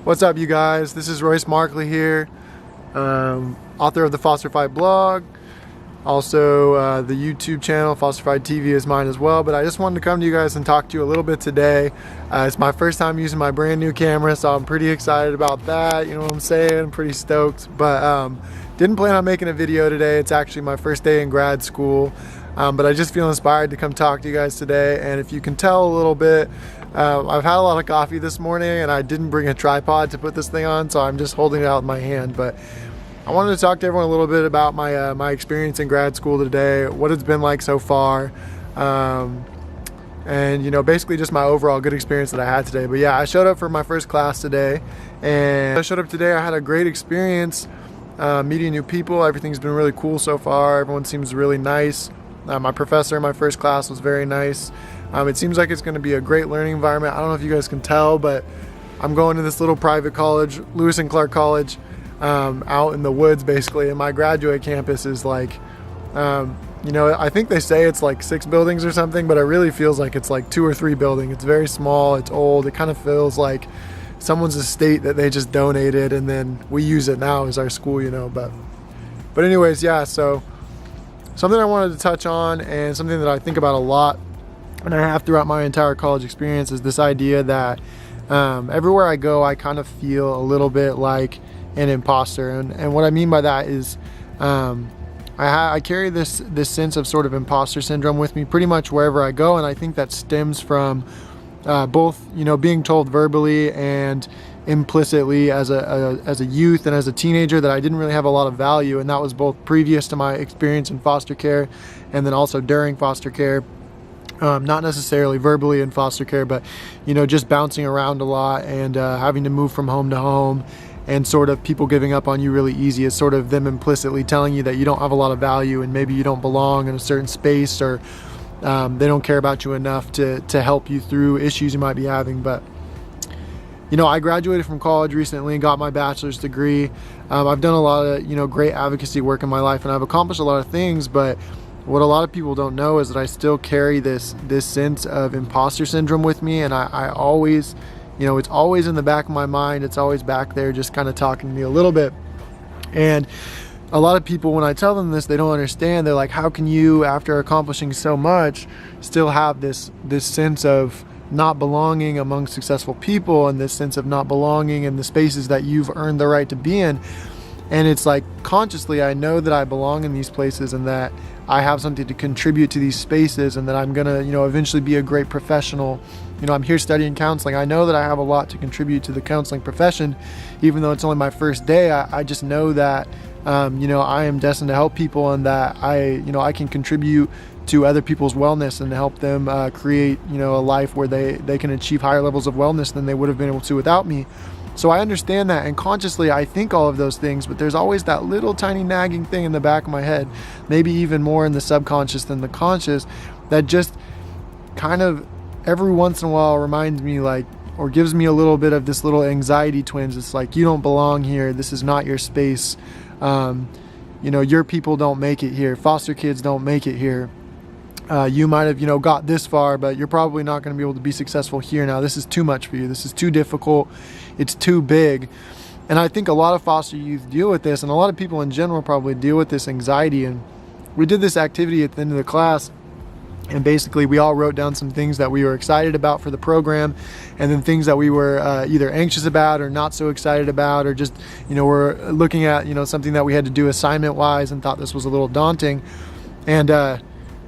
What's up, you guys? This is Royce Markley here, author of the Fosterfied blog. Also, the YouTube channel, Fosterfied TV, is mine as well. But I just wanted to come to you guys and talk to you a little bit today. It's my first time using my brand new camera, so I'm pretty excited about that. You know what I'm saying? I'm pretty stoked. But didn't plan on making a video today. It's actually my first day in grad school. But I just feel inspired to come talk to you guys today. And if you can tell a little bit, I've had a lot of coffee this morning and I didn't bring a tripod to put this thing on, so I'm just holding it out in my hand. But I wanted to talk to everyone a little bit about my my experience in grad school today, what it's been like so far, and you know, basically just my overall good experience that I had today. But yeah, I showed up for my first class today, and I showed up today. I had a great experience meeting new people. Everything's been really cool so far. Everyone seems really nice. My professor in my first class was very nice. It seems like it's going to be a great learning environment. I don't know if you guys can tell, but I'm going to this little private college, Lewis and Clark College, out in the woods basically, and my graduate campus is like, you know, I think they say it's like 6 buildings or something, but it really feels like it's like 2 or 3 buildings. It's very small, it's old, it kind of feels like someone's estate that they just donated and then we use it now as our school, you know. But anyways, yeah, so something I wanted to touch on, and something that I think about a lot and I have throughout my entire college experience, is this idea that everywhere I go I kind of feel a little bit like an imposter. And what I mean by that is I carry this sense of sort of imposter syndrome with me pretty much wherever I go, and I think that stems from both, you know, being told verbally and implicitly as a youth and as a teenager that I didn't really have a lot of value, and that was both previous to my experience in foster care and then also during foster care. Not necessarily verbally in foster care, but you know, just bouncing around a lot and having to move from home to home, and sort of people giving up on you really easy. Is sort of them implicitly telling you that you don't have a lot of value and maybe you don't belong in a certain space, or they don't care about you enough to help you through issues you might be having. But you know, I graduated from college recently and got my bachelor's degree. I've done a lot of, you know, great advocacy work in my life, and I've accomplished a lot of things, but what a lot of people don't know is that I still carry this sense of imposter syndrome with me, and I always, you know, it's always in the back of my mind. It's always back there just kind of talking to me a little bit. And a lot of people, when I tell them this, they don't understand. They're like, how can you, after accomplishing so much, still have this sense of not belonging among successful people, and this sense of not belonging in the spaces that you've earned the right to be in? And it's like, consciously I know that I belong in these places and that I have something to contribute to these spaces, and that I'm gonna, you know, eventually be a great professional. You know, I'm here studying counseling. I know that I have a lot to contribute to the counseling profession, even though it's only my first day. I just know that, you know, I am destined to help people, and that I can contribute to other people's wellness and help them create, you know, a life where they can achieve higher levels of wellness than they would have been able to without me. So I understand that, and consciously I think all of those things, but there's always that little tiny nagging thing in the back of my head, maybe even more in the subconscious than the conscious, that just kind of every once in a while reminds me, like, or gives me a little bit of this little anxiety twinge. It's like, you don't belong here. This is not your space. You know, your people don't make it here. Foster kids don't make it here. You might have, you know, got this far, but you're probably not going to be able to be successful here now. This is too much for you. This is too difficult. It's too big. And I think a lot of foster youth deal with this, and a lot of people in general probably deal with this anxiety. And we did this activity at the end of the class, and basically we all wrote down some things that we were excited about for the program, and then things that we were either anxious about or not so excited about, or just, you know, we're looking at, you know, something that we had to do assignment wise and thought this was a little daunting. And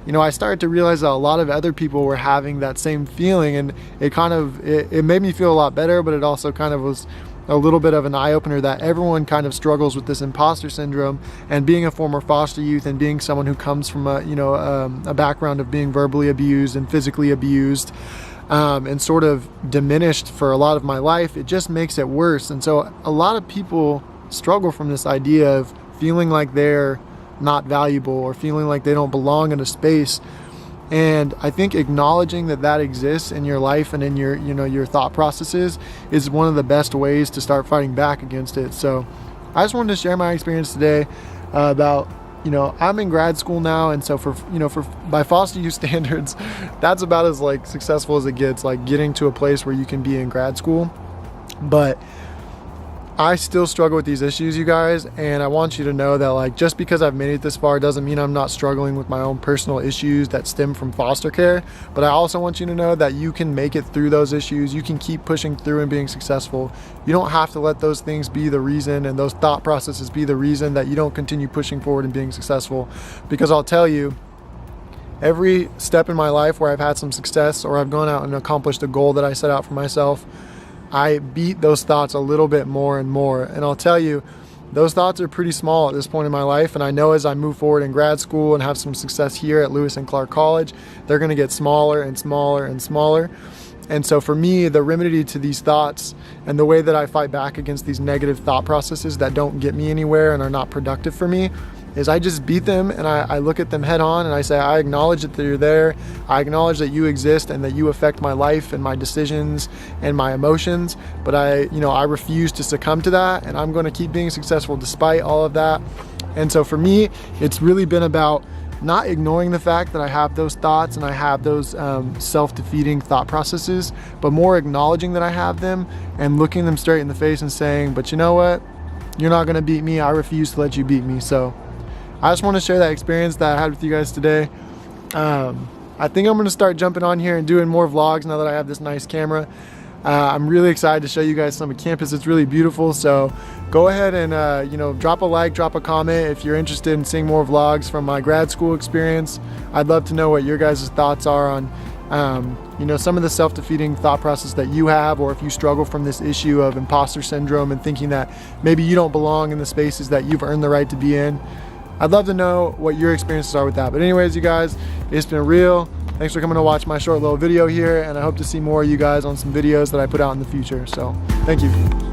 you know, I started to realize that a lot of other people were having that same feeling, and it made me feel a lot better, but it also kind of was a little bit of an eye-opener that everyone kind of struggles with this imposter syndrome. And being a former foster youth, and being someone who comes from a background of being verbally abused and physically abused, and sort of diminished for a lot of my life, it just makes it worse. And so a lot of people struggle from this idea of feeling like they're not valuable, or feeling like they don't belong in a space. And I think acknowledging that exists in your life and in your, you know, your thought processes is one of the best ways to start fighting back against it. So I just wanted to share my experience today about, you know, I'm in grad school now, and so for by foster youth standards, that's about as like successful as it gets, like getting to a place where you can be in grad school. But I still struggle with these issues, you guys, and I want you to know that, like, just because I've made it this far doesn't mean I'm not struggling with my own personal issues that stem from foster care. But I also want you to know that you can make it through those issues. You can keep pushing through and being successful. You don't have to let those things be the reason and those thought processes be the reason that you don't continue pushing forward and being successful. Because I'll tell you, every step in my life where I've had some success or I've gone out and accomplished a goal that I set out for myself, I beat those thoughts a little bit more and more. And I'll tell you, those thoughts are pretty small at this point in my life. And I know as I move forward in grad school and have some success here at Lewis and Clark College, they're going to get smaller and smaller and smaller. And so for me, the remedy to these thoughts and the way that I fight back against these negative thought processes that don't get me anywhere and are not productive for me is I just beat them, and I look at them head on and I say, I acknowledge that you're there. I acknowledge that you exist and that you affect my life and my decisions and my emotions, but I refuse to succumb to that, and I'm going to keep being successful despite all of that. And so for me, it's really been about not ignoring the fact that I have those thoughts and I have those self-defeating thought processes, but more acknowledging that I have them and looking them straight in the face and saying, but you know what? You're not going to beat me. I refuse to let you beat me. So I just want to share that experience that I had with you guys today. I think I'm going to start jumping on here and doing more vlogs now that I have this nice camera. I'm really excited to show you guys some of campus. It's really beautiful. So go ahead and drop a like, drop a comment if you're interested in seeing more vlogs from my grad school experience. I'd love to know what your guys' thoughts are on some of the self-defeating thought process that you have, or if you struggle from this issue of imposter syndrome and thinking that maybe you don't belong in the spaces that you've earned the right to be in. I'd love to know what your experiences are with that. But anyways, you guys, it's been real. Thanks for coming to watch my short little video here, and I hope to see more of you guys on some videos that I put out in the future. So thank you.